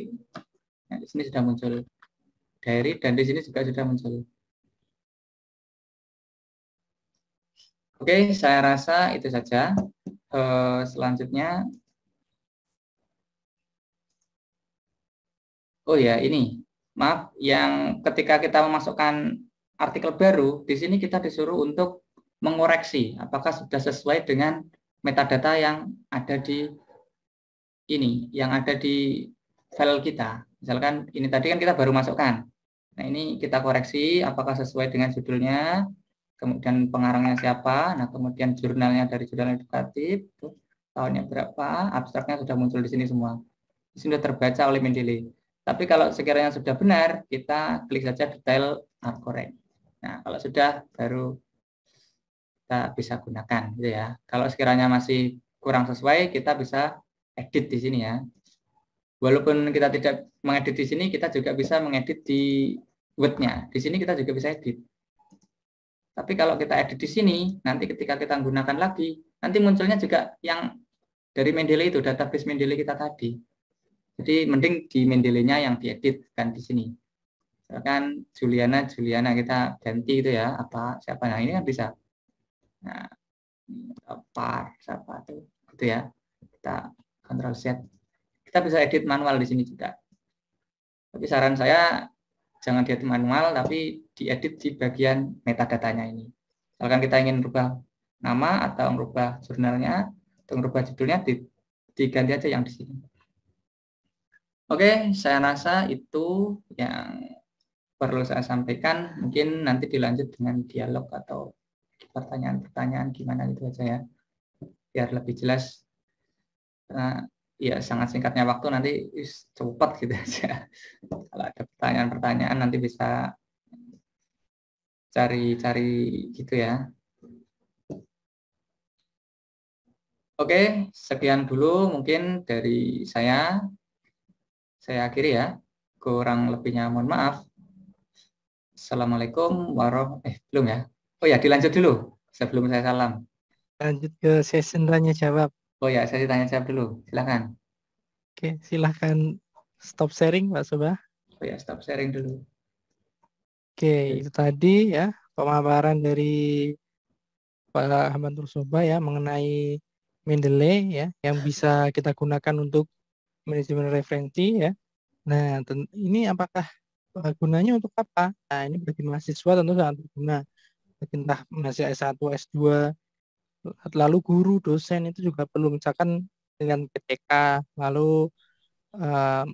Nah, di sini sudah muncul diary dan di sini juga sudah muncul. Oke, saya rasa itu saja. Selanjutnya, oh ya ini, maaf, yang ketika kita memasukkan artikel baru, di sini kita disuruh untuk mengoreksi apakah sudah sesuai dengan metadata yang ada di ini, yang ada di file kita. Misalkan ini tadi kan kita baru masukkan. Nah, ini kita koreksi apakah sesuai dengan judulnya, kemudian pengarangnya siapa, nah kemudian jurnalnya dari jurnal edukatif, tahunnya berapa, abstraknya sudah muncul di sini semua. Ini sudah terbaca oleh Mendeley. Tapi kalau sekiranya sudah benar, kita klik saja detail correct. Nah, kalau sudah baru kita bisa gunakan gitu ya. Kalau sekiranya masih kurang sesuai, kita bisa edit di sini ya. Walaupun kita tidak mengedit di sini, kita juga bisa mengedit di Word-nya. Di sini kita juga bisa edit. Tapi kalau kita edit di sini, nanti ketika kita gunakan lagi, nanti munculnya juga yang dari Mendeley itu, database Mendeley kita tadi. Jadi mending di Mendeley-nya yang diedit kan di sini. Misalkan Juliana kita ganti itu ya, apa siapa, nah ini kan bisa. Nah, apa siapa itu gitu ya. Kita Ctrl Z. Kita bisa edit manual di sini juga. Tapi saran saya jangan diedit manual, tapi diedit di bagian metadatanya ini. Misalkan kita ingin merubah nama atau merubah jurnalnya, atau merubah judulnya, diganti aja yang di sini. Oke, saya rasa itu yang perlu saya sampaikan. Mungkin nanti dilanjut dengan dialog atau pertanyaan-pertanyaan gimana itu aja ya, biar lebih jelas. Karena ya sangat singkatnya waktu, nanti cepat gitu aja. Kalau ada pertanyaan-pertanyaan nanti bisa cari-cari gitu ya. Oke, sekian dulu mungkin dari saya. Saya akhiri ya. Kurang lebihnya mohon maaf. Assalamualaikum belum ya. Oh ya, dilanjut dulu sebelum saya salam. Lanjut ke session tanya jawab. Oh ya, saya tanya jawab dulu. Silakan. Oke, silahkan stop sharing Pak Soba. Oh ya, stop sharing dulu. Oke, itu tadi ya pemaparan dari Pak Ahmad Soba ya mengenai Mendeley ya yang bisa kita gunakan untuk manajemen referensi ya. Nah, ini apakah gunanya untuk apa? Nah, ini bagi mahasiswa tentu sangat berguna. Bagi entah mahasiswa S1, S2, lalu guru, dosen itu juga perlu misalkan dengan PTK, lalu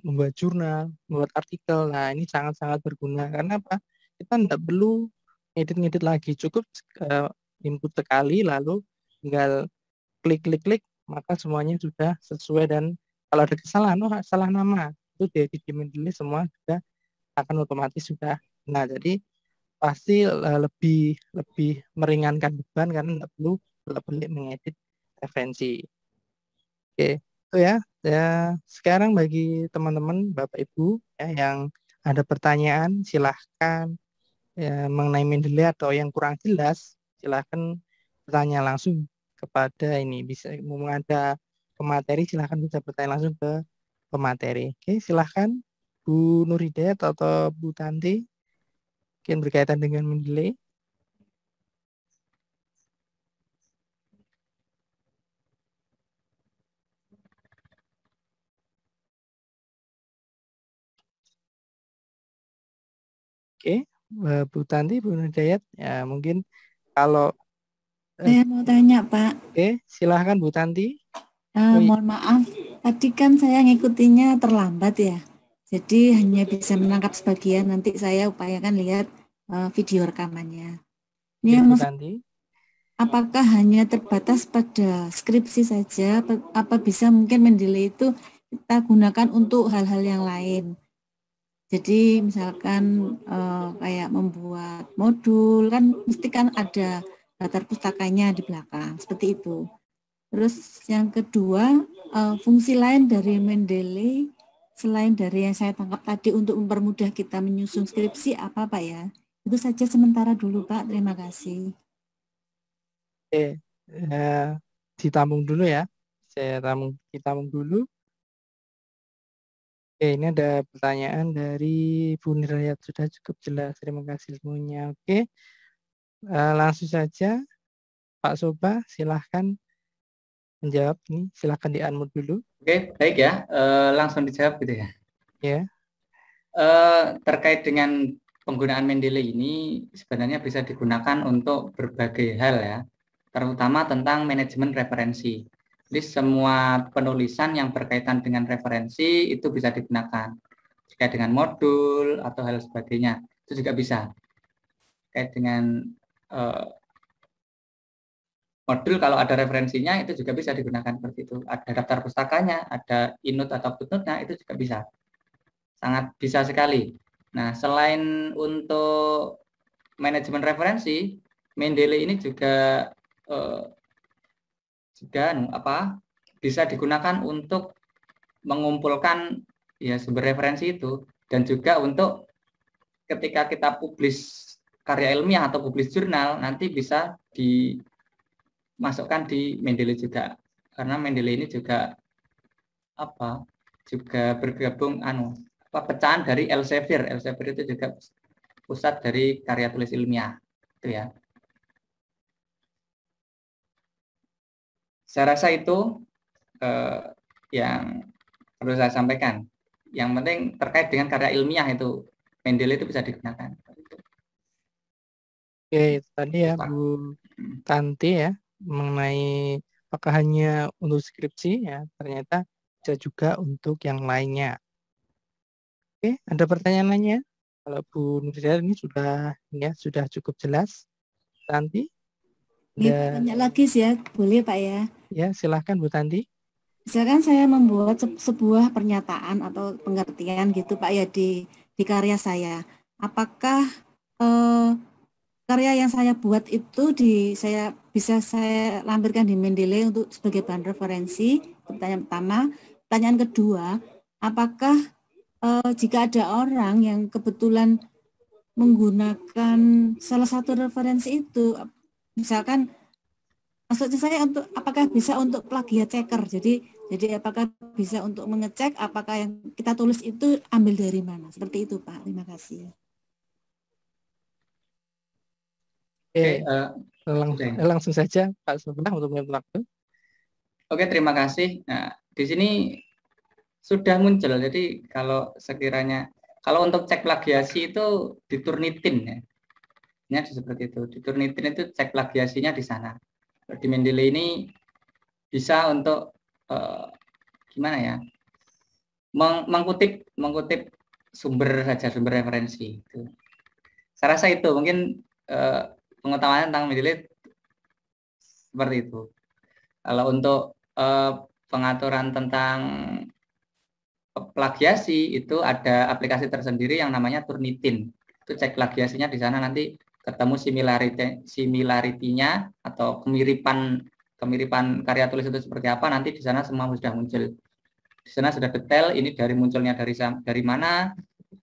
membuat jurnal, membuat artikel. Nah, ini sangat-sangat berguna. Karena apa? Kita tidak perlu ngedit-ngedit lagi. Cukup input sekali, lalu tinggal klik-klik-klik, maka semuanya sudah sesuai. Dan kalau ada kesalahan, oh salah nama, itu diedit di Mendeley semua juga akan otomatis sudah. Nah, jadi pasti lebih meringankan beban karena tidak perlu bolak-balik mengedit referensi. Oke, itu ya. Ya, sekarang bagi teman-teman Bapak Ibu ya, yang ada pertanyaan silahkan ya, mengenai Mendeley atau yang kurang jelas silahkan bertanya langsung kepada ini, bisa mau ada pemateri silahkan bisa bertanya langsung ke pemateri. Oke, silahkan Bu Nur Hidayat atau Bu Tanti mungkin berkaitan dengan Mendeley. Oke, Bu Tanti, Bu Nur Hidayat ya mungkin kalau Saya mau tanya, Pak. oke, silahkan Bu Tanti. Oh, Mohon maaf, tadi kan saya ngikutinya terlambat ya. Jadi hanya bisa menangkap sebagian, nanti saya upayakan lihat video rekamannya. Ini Bu yang Tanti. apakah hanya terbatas pada skripsi saja, apa bisa mungkin Mendeley itu kita gunakan untuk hal-hal yang lain. Jadi misalkan kayak membuat modul, kan mesti kan ada latar pustakanya di belakang, seperti itu. Terus yang kedua, fungsi lain dari Mendeley selain dari yang saya tangkap tadi untuk mempermudah kita menyusun skripsi apa Pak ya? Itu saja sementara dulu Pak, terima kasih. Oke, ditampung dulu ya. Ditampung dulu. Oke, ini ada pertanyaan dari Bu Nirayat, sudah cukup jelas. Terima kasih semuanya. Oke, langsung saja Pak Soba, silahkan menjawab ini. Silahkan di-unmute dulu. Oke, baik ya. Langsung dijawab gitu ya. Ya. Terkait dengan penggunaan Mendeley ini sebenarnya bisa digunakan untuk berbagai hal ya, terutama tentang manajemen referensi. Jadi semua penulisan yang berkaitan dengan referensi itu bisa digunakan. Terkait dengan modul atau hal sebagainya, itu juga bisa. Terkait dengan modul kalau ada referensinya itu juga bisa digunakan seperti itu. Ada daftar pustakanya, ada inut atau footnote-nya, itu juga bisa. Sangat bisa sekali. Nah, selain untuk manajemen referensi, Mendeley ini juga bisa digunakan untuk mengumpulkan ya sumber referensi itu, dan juga untuk ketika kita publish karya ilmiah atau publish jurnal nanti bisa dimasukkan di Mendeley juga, karena Mendeley ini juga bergabung pecahan dari Elsevier. Elsevier itu juga pusat dari karya tulis ilmiah itu ya. Saya rasa itu yang perlu saya sampaikan. Yang penting terkait dengan karya ilmiah itu Mendeley itu bisa digunakan. Oke, tadi ya Bu Tanti ya mengenai apakah hanya untuk skripsi? Ya, ternyata bisa juga untuk yang lainnya. Oke, ada pertanyaan lainnya? Kalau Bu Nurdia ini sudah cukup jelas. Tanti? Ada, Banyak lagi sih ya, boleh Pak ya. ya silahkan Bu Tanti. Misalkan saya membuat sebuah pernyataan atau pengertian gitu Pak ya di karya saya. Apakah karya yang saya buat itu saya bisa saya lampirkan di Mendeley untuk sebagai bahan referensi? Pertanyaan pertama. Pertanyaan kedua, apakah jika ada orang yang kebetulan menggunakan salah satu referensi itu, misalkan maksudnya saya untuk apakah bisa untuk plagiat checker, jadi apakah bisa untuk mengecek apakah yang kita tulis itu ambil dari mana, seperti itu Pak. Terima kasih. Oke, langsung saja Pak Sobah untuk menentukan waktu. Oke, terima kasih. Nah, di sini sudah muncul. Jadi kalau sekiranya kalau untuk cek plagiasi itu di Turnitin ya. Ini seperti itu. Di Turnitin itu cek plagiasinya di sana. Di Mendeley ini bisa untuk gimana ya? Mengutip sumber saja, sumber referensi itu. Saya rasa itu mungkin pengetahuan tentang Mendeley seperti itu. Kalau untuk pengaturan tentang plagiasi itu ada aplikasi tersendiri yang namanya Turnitin. Itu cek plagiasinya di sana nanti ketemu similarity-nya atau kemiripan karya tulis itu seperti apa, nanti di sana semua sudah muncul. Di sana sudah detail ini dari munculnya dari mana,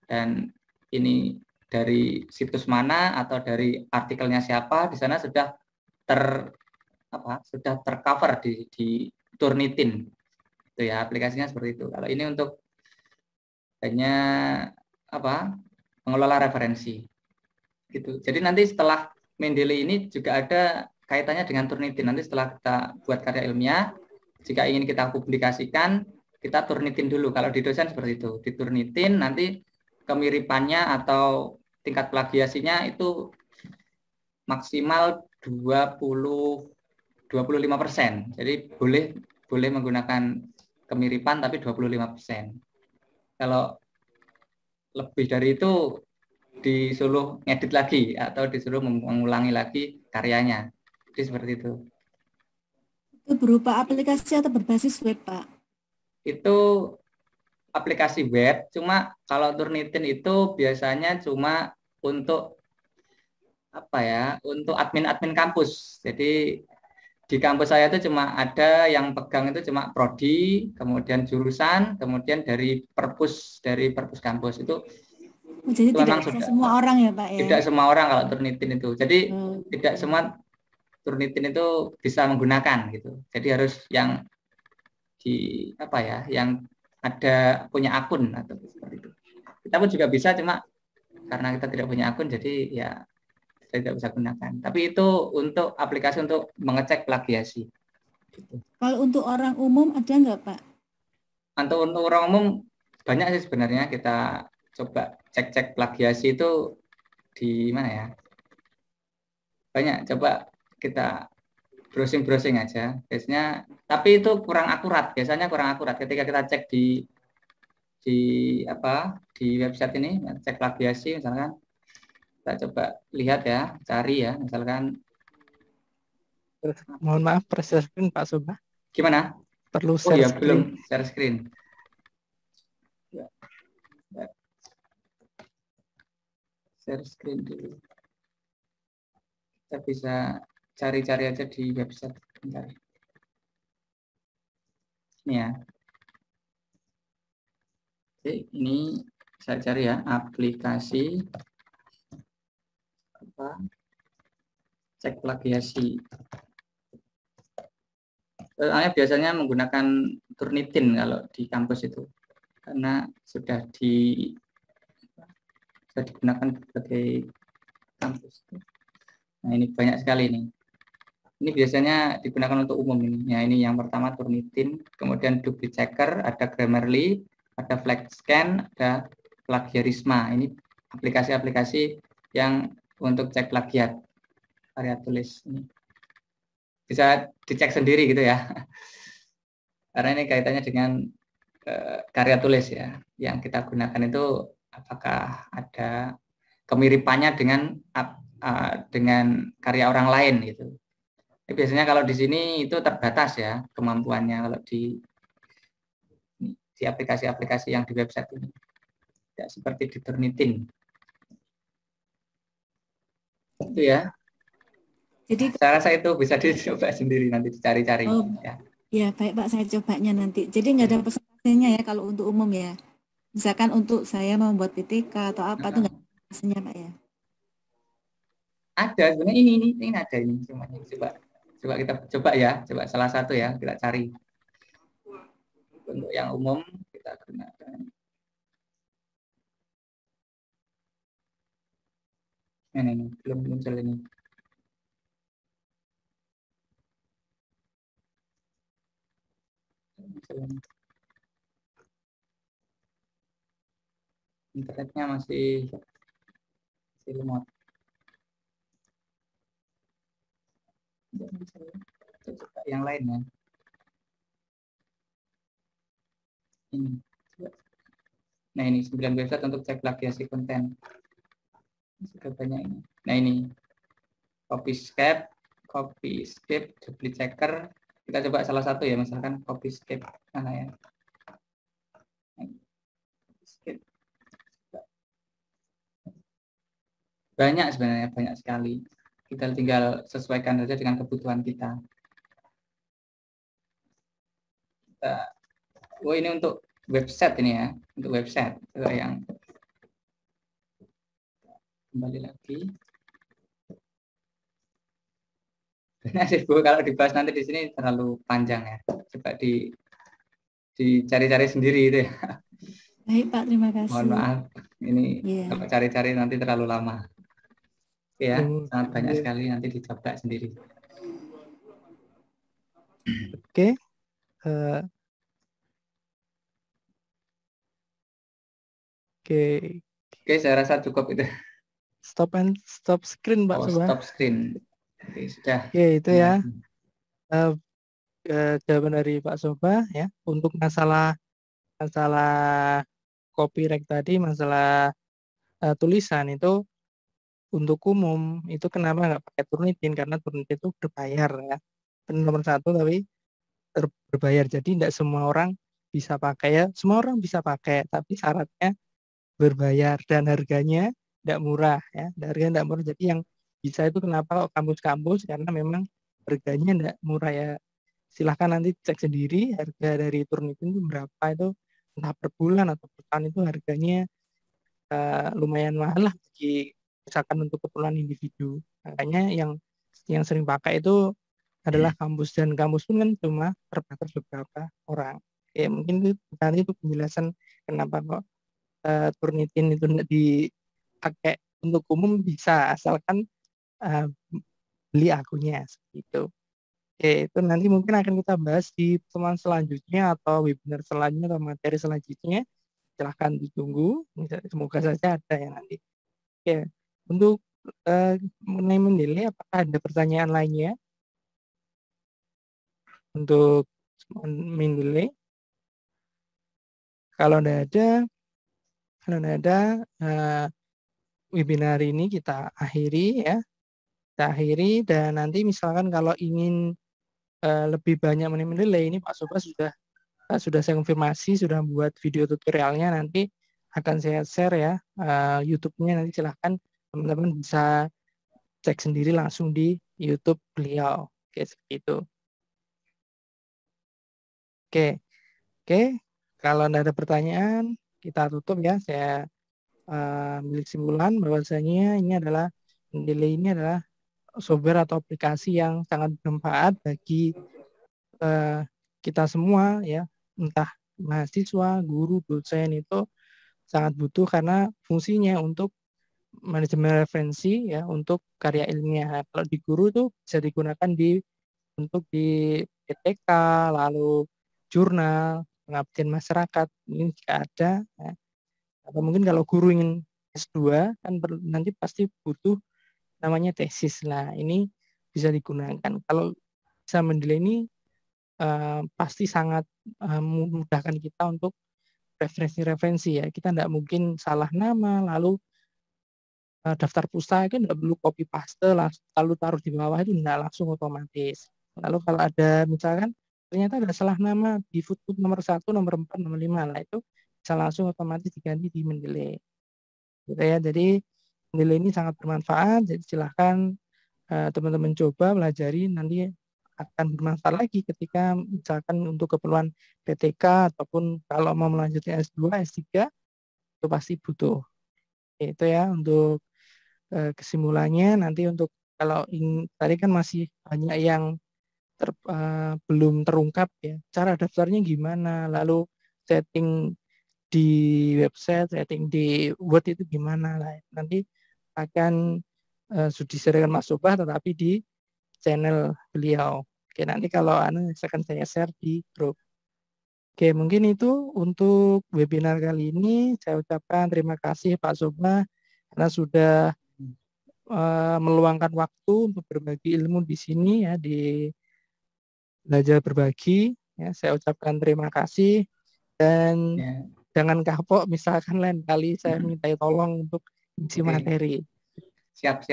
dan ini dari situs mana atau dari artikelnya siapa. Di sana sudah tercover di Turnitin. Itu ya, aplikasinya seperti itu. Kalau ini untuk hanya mengelola referensi gitu. Jadi nanti setelah Mendeley ini juga ada kaitannya dengan Turnitin. Nanti setelah kita buat karya ilmiah, jika ingin kita publikasikan, kita Turnitin dulu. Kalau di dosen seperti itu, di Turnitin nanti kemiripannya atau tingkat plagiasinya itu maksimal 25%. Jadi boleh menggunakan kemiripan tapi 25%. Kalau lebih dari itu disuruh ngedit lagi atau disuruh mengulangi lagi karyanya. Jadi seperti itu. Itu berupa aplikasi atau berbasis web, Pak? Itu aplikasi web, cuma kalau Turnitin itu biasanya cuma untuk untuk admin kampus. Jadi di kampus saya itu cuma ada yang pegang itu cuma prodi, kemudian jurusan, kemudian dari perpus kampus itu. Jadi itu tidak bisa semua orang ya Pak ya? Tidak semua orang kalau Turnitin itu. Jadi tidak semua Turnitin itu bisa menggunakan gitu. Jadi harus yang yang ada punya akun atau seperti itu. Kita pun juga bisa, cuma karena kita tidak punya akun jadi ya saya tidak bisa gunakan. Tapi itu untuk aplikasi untuk mengecek plagiasi. Gitu. Kalau untuk orang umum ada nggak Pak? Untuk orang umum banyak sih sebenarnya. Kita coba cek plagiasi itu di mana ya? Banyak, coba kita browsing aja. Biasanya, tapi itu kurang akurat. Biasanya kurang akurat ketika kita cek di website ini, cek plagiasi misalkan. Kita coba lihat ya, cari ya, misalkan. Mohon maaf, share screen Pak Sobah. Gimana? Perlu share screen. Belum share screen. Share screen dulu. Kita bisa cari-cari aja di website. Bentar. Ini ya. Oke, ini saya cari ya, aplikasi cek plagiasi. Biasanya menggunakan Turnitin kalau di kampus itu, karena sudah digunakan sebagai kampus. Nah, ini banyak sekali ini. Ini biasanya digunakan untuk umum ini. Ya, ini yang pertama Turnitin, kemudian Dupli Checker, ada Grammarly, ada FlexScan, ada Plagiarisma. Ini aplikasi-aplikasi yang untuk cek plagiat karya tulis ini. bisa dicek sendiri gitu ya. Karena ini kaitannya dengan karya tulis ya. Yang kita gunakan itu apakah ada kemiripannya dengan karya orang lain gitu. Biasanya kalau di sini itu terbatas ya kemampuannya kalau di aplikasi-aplikasi yang di website ini. Tidak seperti di Turnitin. Itu ya. Jadi Saya rasa itu bisa dicoba sendiri nanti dicari-cari. oh, Ya. ya baik Pak, saya cobanya nanti. Jadi nggak ada presentasinya ya kalau untuk umum ya. Misalkan untuk saya membuat PTK atau apa itu nggak ada presentasinya Pak ya. Ada sebenarnya ini ada ini semuanya. Coba kita coba ya, coba salah satu ya kita cari. Untuk yang umum kita gunakan. Ini belum muncul ini. Internetnya masih lemot. Coba yang lain ya. Ini. Nah ini 9 website untuk cek plagiasi konten. Sudah banyak ini. Nah ini Copyscape, Dupli Checker. Kita coba salah satu ya, misalkan Copyscape mana ya? Banyak sebenarnya, banyak sekali. Kita tinggal sesuaikan saja dengan kebutuhan kita. Oh ini untuk website ini ya, untuk website. Coba yang kembali lagi. Nah, kalau dibahas nanti di sini terlalu panjang ya. Coba dicari-cari sendiri itu ya. Baik Pak, terima kasih. Mohon maaf, ini kalau cari-cari nanti terlalu lama. Ya, sangat banyak sekali, nanti dicoba sendiri. Oke. Oke, saya rasa cukup itu. Stop screen, Pak Soba. Stop screen. Oke, sudah. Oke, itu ya. Jawaban dari Pak Soba ya. Untuk masalah copyright tadi, masalah tulisan itu untuk umum itu kenapa nggak pakai Turnitin, karena Turnitin itu berbayar ya. Nomor satu tapi berbayar, jadi tidak semua orang bisa pakai ya. Semua orang bisa pakai, tapi syaratnya berbayar dan harganya tidak murah ya. Harganya tidak murah. Jadi yang bisa itu kenapa kok kampus-kampus, karena memang harganya tidak murah ya. Silahkan nanti cek sendiri harga dari Turnitin itu berapa, itu entah per bulan atau per tahun itu harganya lumayan mahal lah bagi misalkan untuk keperluan individu. Makanya yang sering pakai itu adalah kampus, dan kampus pun kan cuma terbatas beberapa orang. Ya mungkin itu penjelasan kenapa kok Turnitin itu tidak dipakai untuk umum, bisa asalkan beli akunnya seperti itu. Oke, itu nanti mungkin akan kita bahas di pertemuan selanjutnya atau webinar selanjutnya atau materi selanjutnya. Silahkan ditunggu, semoga saja ada ya nanti. Oke, untuk mengenai menilai, apakah ada pertanyaan lainnya untuk menilai? Kalau tidak ada, webinar ini kita akhiri ya. Kita akhiri, dan nanti misalkan kalau ingin lebih banyak menilai, ini Pak Soba sudah saya konfirmasi, sudah buat video tutorialnya, nanti akan saya share ya YouTube-nya, nanti silahkan teman-teman bisa cek sendiri langsung di YouTube beliau. Oke, seperti itu. Oke. Kalau tidak ada pertanyaan, kita tutup ya. Saya ambil kesimpulan bahwasanya Mendeley ini adalah software atau aplikasi yang sangat bermanfaat bagi kita semua ya, entah mahasiswa, guru, dosen, itu sangat butuh karena fungsinya untuk manajemen referensi ya, untuk karya ilmiah. Kalau di guru itu bisa digunakan untuk di PTK, lalu jurnal, pengabdian masyarakat, ini jika ada ya. Atau mungkin kalau guru ingin S2 kan nanti pasti butuh namanya tesis. Nah, ini bisa digunakan. Kalau bisa mendelay ini pasti sangat memudahkan kita untuk referensi-referensi ya. Kita tidak mungkin salah nama, lalu daftar pustaka itu tidak perlu copy paste lalu taruh di bawah, itu tidak langsung otomatis. Lalu kalau ada misalkan ternyata ada salah nama di footnote nomor 1, nomor 4, nomor 5, lah itu bisa langsung otomatis diganti di Mendeley. Gitu ya. Jadi Mendeley ini sangat bermanfaat, jadi silahkan teman-teman coba pelajari, nanti akan bermanfaat lagi ketika misalkan untuk keperluan PTK ataupun kalau mau melanjutkan S2, S3 itu pasti butuh. Itu ya untuk kesimpulannya. Nanti untuk kalau tadi kan masih banyak yang belum terungkap ya, cara daftarnya gimana, lalu setting di website, setting di Word itu gimana lah. Nanti akan disediakan Mas Sobah tetapi di channel beliau. Oke, nanti kalau akan saya share di grup. Oke, mungkin itu untuk webinar kali ini. Saya ucapkan terima kasih Pak Sobah karena sudah meluangkan waktu untuk berbagi ilmu di sini ya, di belajar berbagi. Ya, saya ucapkan terima kasih dan jangan kapok misalkan lain kali saya minta tolong untuk isi materi. Siap.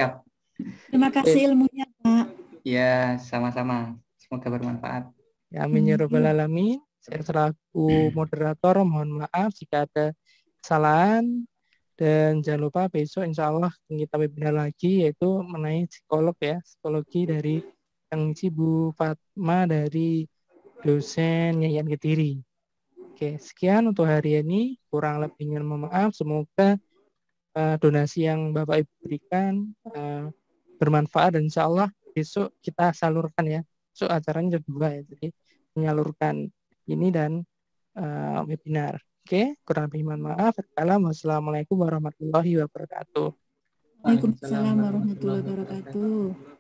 Terima kasih ilmunya, Pak. Ya, sama-sama. Semoga bermanfaat. Ya, amin ya rabbal alamin. Saya selaku moderator mohon maaf jika ada kesalahan, dan jangan lupa besok insya Allah kita webinar lagi yaitu mengenai psikolog ya, psikologi dari yang Bu Fatma dari dosen Yayan Kediri. Oke, sekian untuk hari ini, kurang lebihnya mohon maaf. Semoga donasi yang Bapak Ibu berikan bermanfaat dan insya Allah besok kita salurkan ya. Besok acaranya kedua ya, jadi menyalurkan ini dan webinar. Oke, kurang lebih mohon maaf. Wassalamualaikum warahmatullahi wabarakatuh. Waalaikumsalam warahmatullahi wabarakatuh.